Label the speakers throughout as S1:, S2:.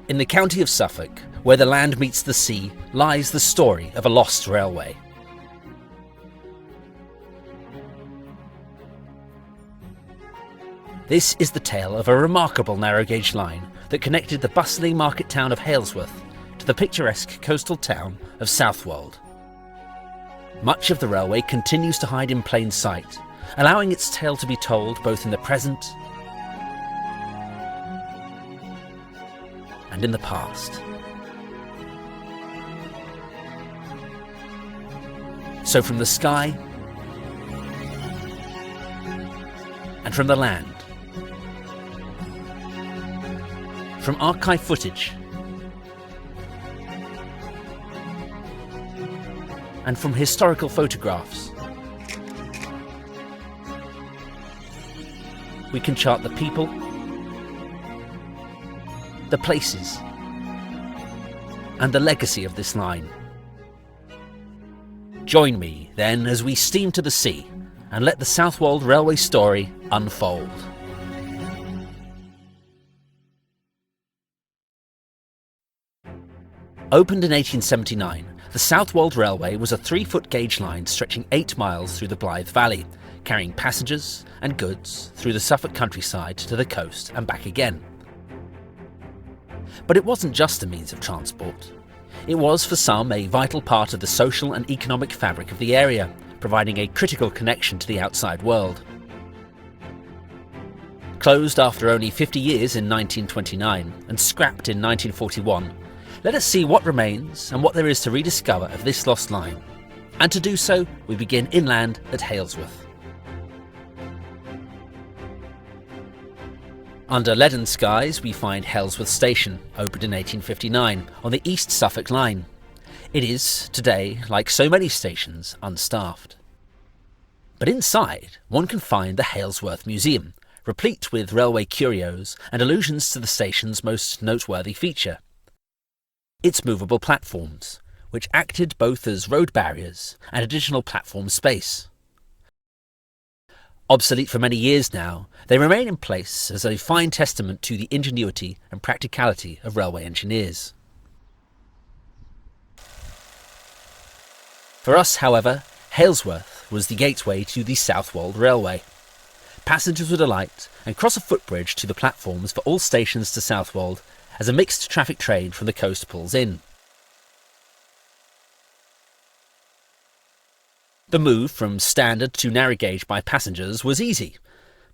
S1: In the county of Suffolk, where the land meets the sea, lies the story of a lost railway. This is the tale of a remarkable narrow gauge line that connected the bustling market town of Halesworth to the picturesque coastal town of Southwold. Much of the railway continues to hide in plain sight, allowing its tale to be told both in the present and in the past. So from the sky and from the land, from archive footage and from historical photographs, we can chart the people, the places, and the legacy of this line. Join me, then, as we steam to the sea and let the Southwold Railway story unfold. Opened in 1879, the Southwold Railway was a 3-foot gauge line stretching 8 miles through the Blythe Valley, carrying passengers and goods through the Suffolk countryside to the coast and back again. But it wasn't just a means of transport. It was, for some, a vital part of the social and economic fabric of the area, providing a critical connection to the outside world. Closed after only 50 years in 1929 and scrapped in 1941, let us see what remains and what there is to rediscover of this lost line. And to do so, we begin inland at Halesworth. Under leaden skies, we find Halesworth Station, opened in 1859, on the East Suffolk Line. It is, today, like so many stations, unstaffed. But inside, one can find the Halesworth Museum, replete with railway curios and allusions to the station's most noteworthy feature: its movable platforms, which acted both as road barriers and additional platform space. Obsolete for many years now, they remain in place as a fine testament to the ingenuity and practicality of railway engineers. For us, however, Halesworth was the gateway to the Southwold Railway. Passengers would alight and cross a footbridge to the platforms for all stations to Southwold as a mixed traffic train from the coast pulls in. The move from standard to narrow gauge by passengers was easy,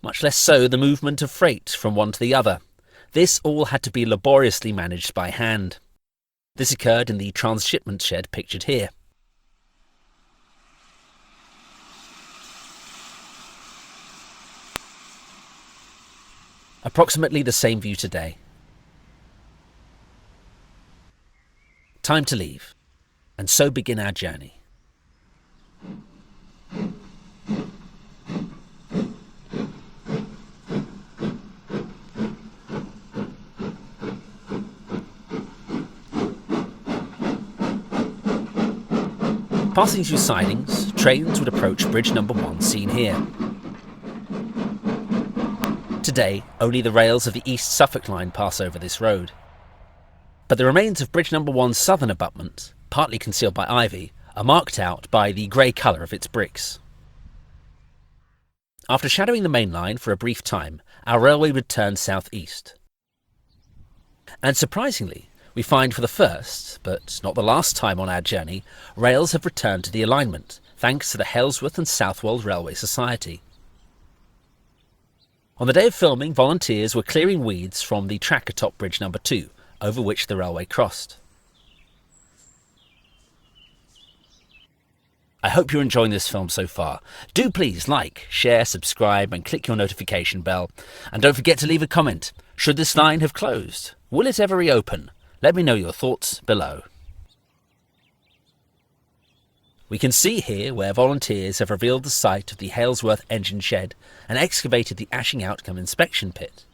S1: much less so the movement of freight from one to the other. This all had to be laboriously managed by hand. This occurred in the transshipment shed pictured here. Approximately the same view today. Time to leave, and so begin our journey. Passing through sidings, trains would approach bridge number 1 seen here. Today, only the rails of the East Suffolk Line pass over this road. But the remains of bridge number 1's southern abutment, partly concealed by ivy, are marked out by the grey colour of its bricks. After shadowing the main line for a brief time, our railway would turn south-east. And surprisingly, we find for the first, but not the last time on our journey, rails have returned to the alignment, thanks to the Halesworth and Southwold Railway Society. On the day of filming, volunteers were clearing weeds from the track atop bridge number 2, over which the railway crossed. I hope you're enjoying this film so far. Do please like, share, subscribe and click your notification bell. And don't forget to leave a comment. Should this line have closed? Will it ever reopen? Let me know your thoughts below. We can see here where volunteers have revealed the site of the Halesworth engine shed and excavated the ashing outcome inspection pit.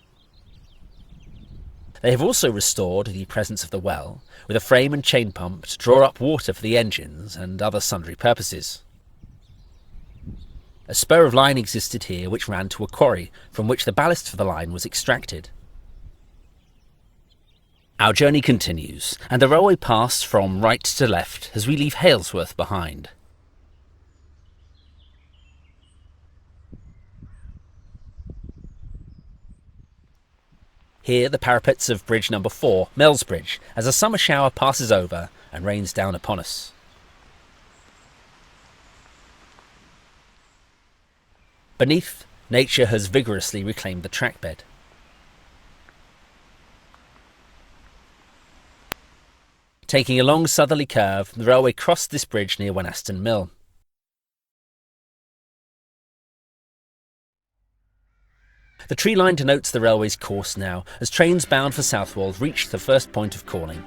S1: They have also restored the presence of the well, with a frame and chain pump to draw up water for the engines and other sundry purposes. A spur of line existed here which ran to a quarry from which the ballast for the line was extracted. Our journey continues, and the railway passes from right to left as we leave Halesworth behind. Here the parapets of Bridge No. 4, Bridge, as a summer shower passes over and rains down upon us. Beneath, nature has vigorously reclaimed the trackbed. Taking a long southerly curve, the railway crossed this bridge near Wenhaston Mill. The tree line denotes the railway's course now, as trains bound for Southwold reach the first point of calling.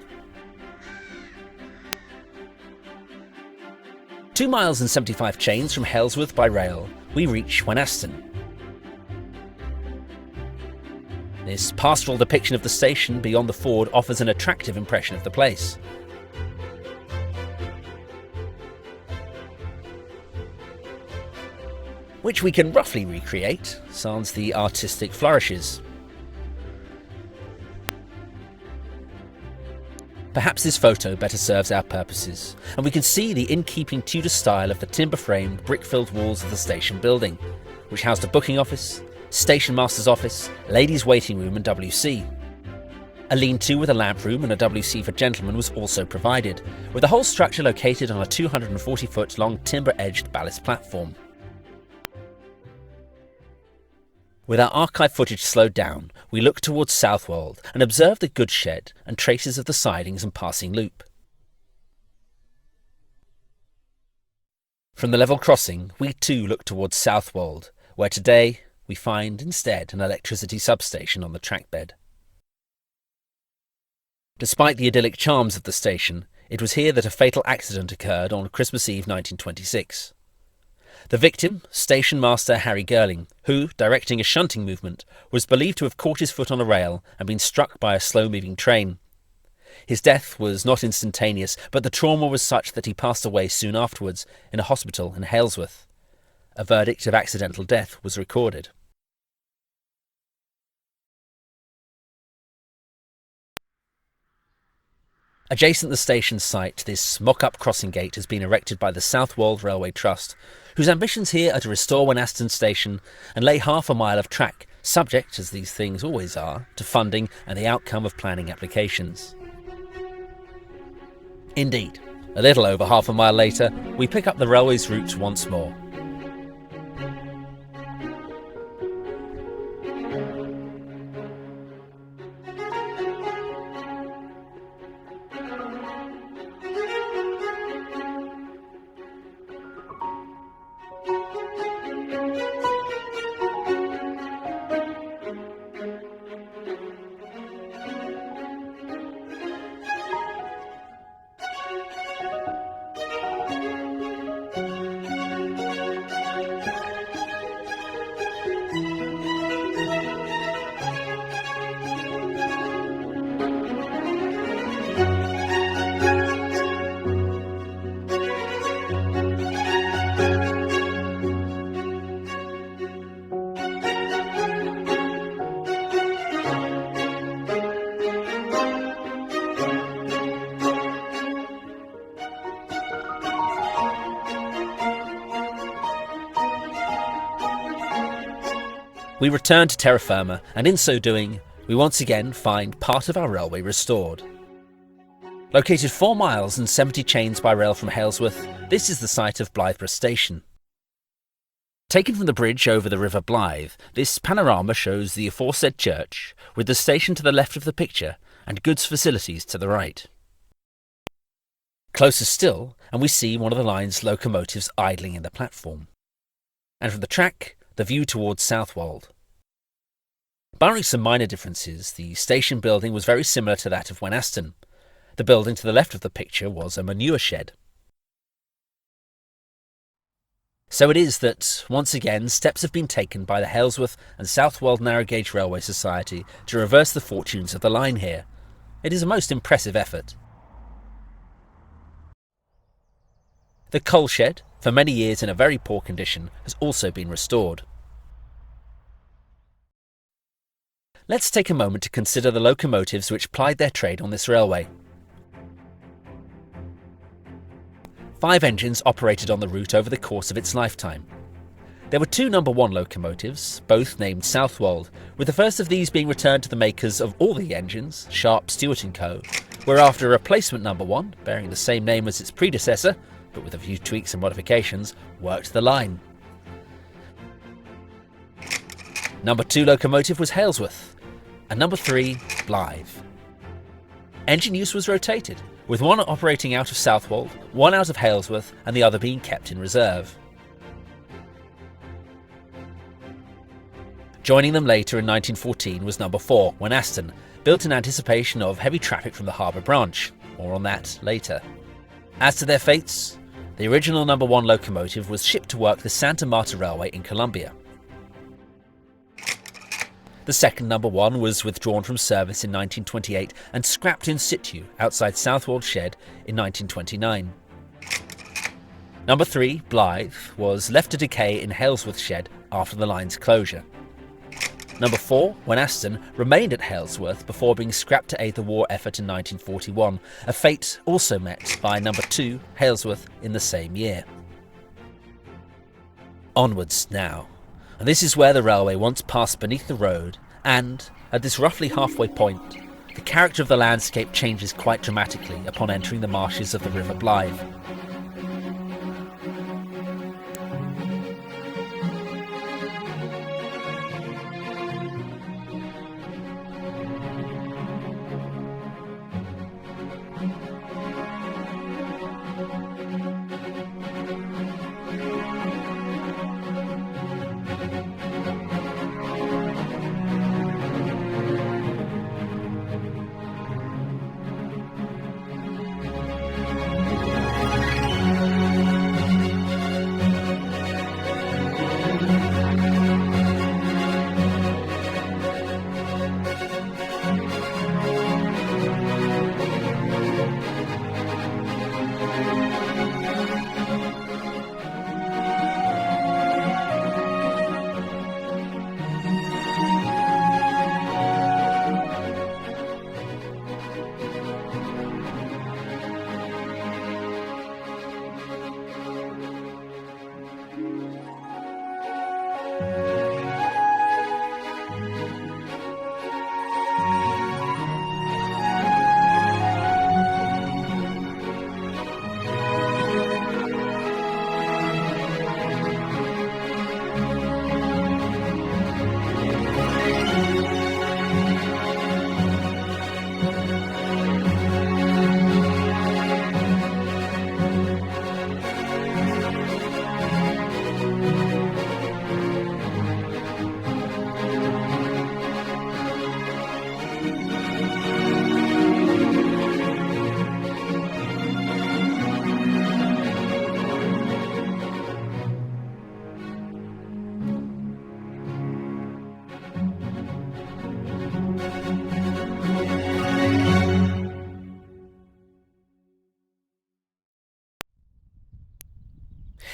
S1: 2 miles and 75 chains from Halesworth by rail, we reach Wenhaston. This pastoral depiction of the station beyond the ford offers an attractive impression of the place. Which we can roughly recreate, sans the artistic flourishes. Perhaps this photo better serves our purposes, and we can see the in-keeping Tudor style of the timber-framed, brick-filled walls of the station building, which housed a booking office, station master's office, ladies' waiting room and WC. A lean-to with a lamp room and a WC for gentlemen was also provided, with the whole structure located on a 240-foot long timber-edged ballast platform. With our archive footage slowed down, we look towards Southwold and observe the goods shed and traces of the sidings and passing loop. From the level crossing, we too look towards Southwold, where today we find instead an electricity substation on the trackbed. Despite the idyllic charms of the station, it was here that a fatal accident occurred on Christmas Eve 1926. The victim, station master Harry Girling, who, directing a shunting movement, was believed to have caught his foot on a rail and been struck by a slow-moving train. His death was not instantaneous, but the trauma was such that he passed away soon afterwards in a hospital in Halesworth. A verdict of accidental death was recorded. Adjacent the station site, this mock-up crossing gate has been erected by the Southwold Railway Trust, whose ambitions here are to restore Wenhaston station and lay half a mile of track, subject, as these things always are, to funding and the outcome of planning applications. Indeed, a little over half a mile later, we pick up the railway's route once more. We return to terra firma, and in so doing, we once again find part of our railway restored. Located 4 miles and 70 chains by rail from Halesworth, this is the site of Blythburgh Station. Taken from the bridge over the River Blythe, this panorama shows the aforesaid church, with the station to the left of the picture and goods facilities to the right. Closer still, and we see one of the line's locomotives idling in the platform. And from the track, the view towards Southwold. Barring some minor differences, the station building was very similar to that of Wenhaston. The building to the left of the picture was a manure shed. So it is that, once again, steps have been taken by the Halesworth and Southwold Narrow Gauge Railway Society to reverse the fortunes of the line here. It is a most impressive effort. The coal shed, for many years in a very poor condition, has also been restored. Let's take a moment to consider the locomotives which plied their trade on this railway. 5 engines operated on the route over the course of its lifetime. There were 2 No. 1 locomotives, both named Southwold, with the first of these being returned to the makers of all the engines, Sharp, Stewart & Co., whereafter a replacement No. 1, bearing the same name as its predecessor, but with a few tweaks and modifications, worked the line. No. 2 locomotive was Halesworth, and No. 3, Blythe. Engine use was rotated, with one operating out of Southwold, one out of Halesworth, and the other being kept in reserve. Joining them later in 1914 was No. 4, Wenhaston, built in anticipation of heavy traffic from the Harbour Branch. More on that later. As to their fates, the original No. 1 locomotive was shipped to work the Santa Marta Railway in Colombia. The second No. 1 was withdrawn from service in 1928 and scrapped in situ outside Southwold Shed in 1929. No. 3, Blythe, was left to decay in Halesworth Shed after the line's closure. No. 4, Wenhaston, remained at Halesworth before being scrapped to aid the war effort in 1941, a fate also met by No. 2, Halesworth, in the same year. Onwards now. And this is where the railway once passed beneath the road, and, at this roughly halfway point, the character of the landscape changes quite dramatically upon entering the marshes of the River Blythe.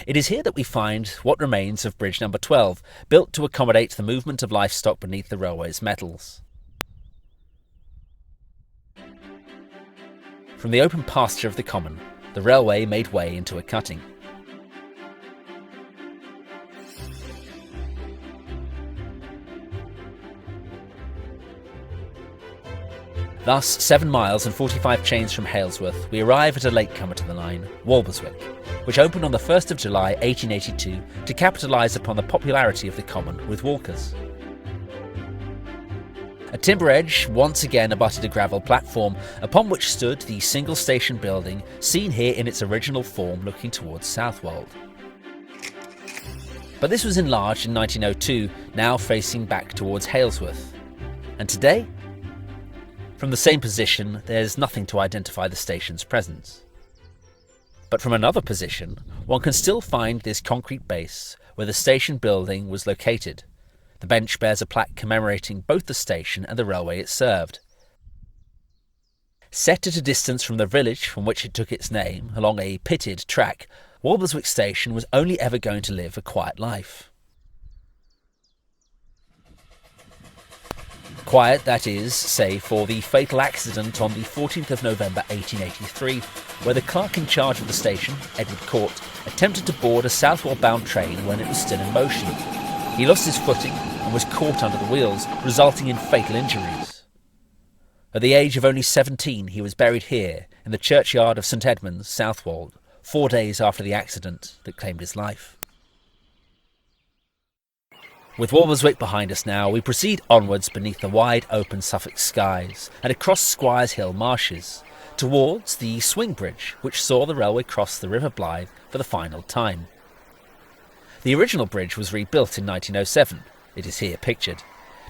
S1: It is here that we find what remains of Bridge No. 12, built to accommodate the movement of livestock beneath the railway's metals. From the open pasture of the common, the railway made way into a cutting. Thus, 7 miles and 45 chains from Halesworth, we arrive at a latecomer to the line, Walberswick, which opened on the 1st of July 1882 to capitalise upon the popularity of the common with walkers. A timber edge once again abutted a gravel platform, upon which stood the single station building seen here in its original form looking towards Southwold. But this was enlarged in 1902, now facing back towards Halesworth. And today, from the same position, there's nothing to identify the station's presence. But from another position, one can still find this concrete base where the station building was located. The bench bears a plaque commemorating both the station and the railway it served. Set at a distance from the village from which it took its name, along a pitted track, Walberswick Station was only ever going to live a quiet life. Quiet, that is, save for the fatal accident on the 14th of November 1883, where the clerk in charge of the station, Edward Court, attempted to board a southward-bound train when it was still in motion. He lost his footing and was caught under the wheels, resulting in fatal injuries. At the age of only 17, he was buried here, in the churchyard of St Edmunds, Southwold, 4 days after the accident that claimed his life. With Walberswick behind us now, we proceed onwards beneath the wide open Suffolk skies and across Squires Hill marshes, towards the swing bridge which saw the railway cross the River Blythe for the final time. The original bridge was rebuilt in 1907, it is here pictured,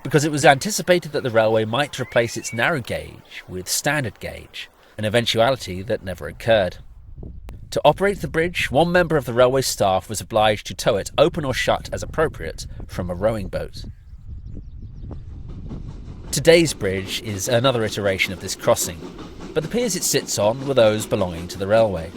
S1: because it was anticipated that the railway might replace its narrow gauge with standard gauge, an eventuality that never occurred. To operate the bridge, one member of the railway staff was obliged to tow it, open or shut as appropriate, from a rowing boat. Today's bridge is another iteration of this crossing, but the piers it sits on were those belonging to the railway.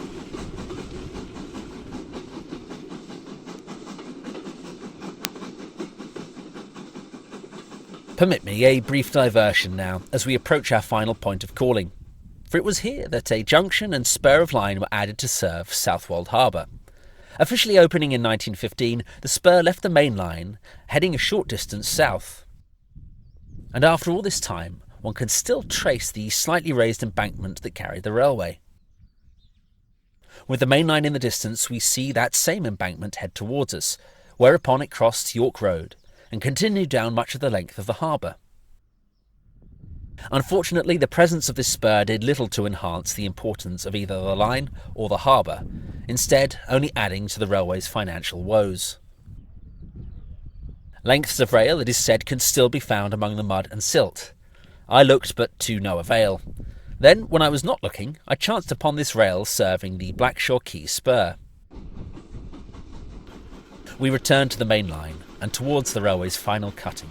S1: Permit me a brief diversion now, as we approach our final point of calling. For it was here that a junction and spur of line were added to serve Southwold Harbour. Officially opening in 1915, the spur left the main line, heading a short distance south. And after all this time, one can still trace the slightly raised embankment that carried the railway. With the main line in the distance, we see that same embankment head towards us, whereupon it crossed York Road and continued down much of the length of the harbour. Unfortunately, the presence of this spur did little to enhance the importance of either the line or the harbour, instead only adding to the railway's financial woes. Lengths of rail, it is said, can still be found among the mud and silt. I looked, but to no avail. Then, when I was not looking, I chanced upon this rail serving the Blackshaw Quay spur. We returned to the main line and towards the railway's final cutting.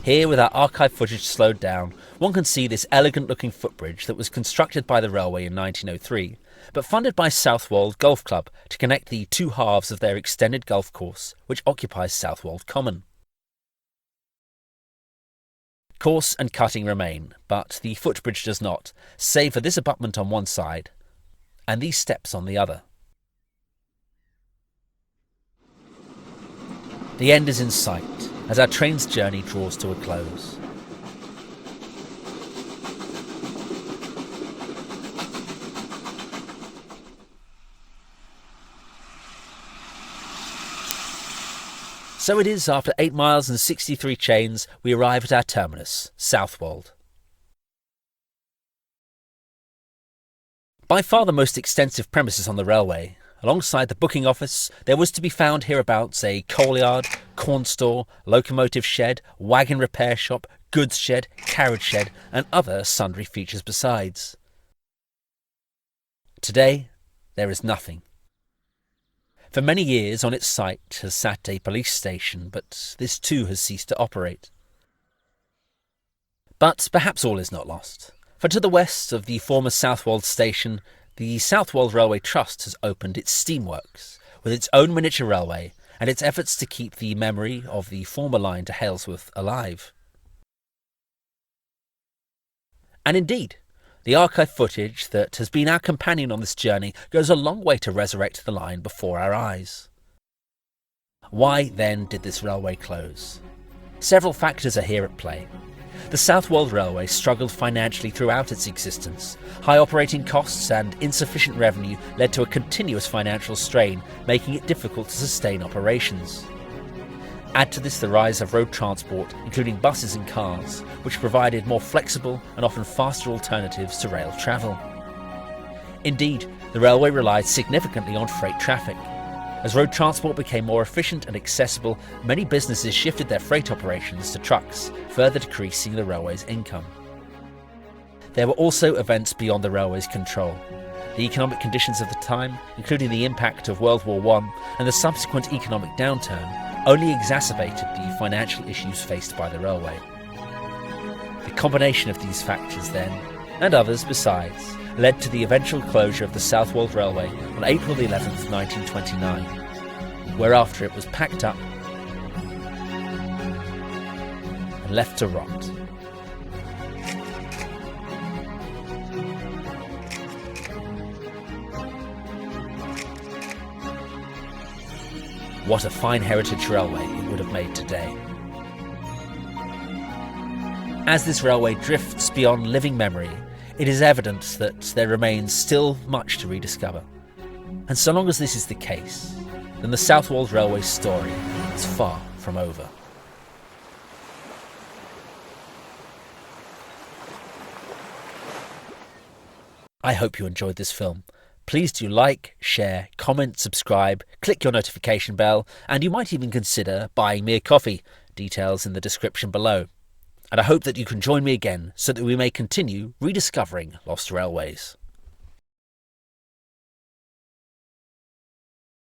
S1: Here, with our archive footage slowed down, one can see this elegant-looking footbridge that was constructed by the railway in 1903, but funded by Southwold Golf Club to connect the two halves of their extended golf course, which occupies Southwold Common. Course and cutting remain, but the footbridge does not, save for this abutment on one side, and these steps on the other. The end is in sight, as our train's journey draws to a close. So it is, after 8 miles and 63 chains, we arrive at our terminus, Southwold. By far the most extensive premises on the railway, alongside the booking office, there was to be found hereabouts a coal yard, corn store, locomotive shed, wagon repair shop, goods shed, carriage shed, and other sundry features besides. Today, there is nothing. For many years on its site has sat a police station, but this too has ceased to operate. But perhaps all is not lost, for to the west of the former Southwold station, the Southwold Railway Trust has opened its steamworks, with its own miniature railway and its efforts to keep the memory of the former line to Halesworth alive. And indeed, the archive footage that has been our companion on this journey goes a long way to resurrect the line before our eyes. Why, then, did this railway close? Several factors are here at play. The Southwold Railway struggled financially throughout its existence. High operating costs and insufficient revenue led to a continuous financial strain, making it difficult to sustain operations. Add to this the rise of road transport, including buses and cars, which provided more flexible and often faster alternatives to rail travel. Indeed, the railway relied significantly on freight traffic. As road transport became more efficient and accessible, many businesses shifted their freight operations to trucks, further decreasing the railway's income. There were also events beyond the railway's control. The economic conditions of the time, including the impact of World War I and the subsequent economic downturn, only exacerbated the financial issues faced by the railway. The combination of these factors then, and others besides, led to the eventual closure of the Southwold Railway on April 11th, 1929, whereafter it was packed up and left to rot. What a fine heritage railway it would have made today. As this railway drifts beyond living memory, it is evident that there remains still much to rediscover. And so long as this is the case, then the Southwold Railway story is far from over. I hope you enjoyed this film. Please do like, share, comment, subscribe, click your notification bell, and you might even consider buying me a coffee. Details in the description below. And I hope that you can join me again so that we may continue rediscovering lost railways.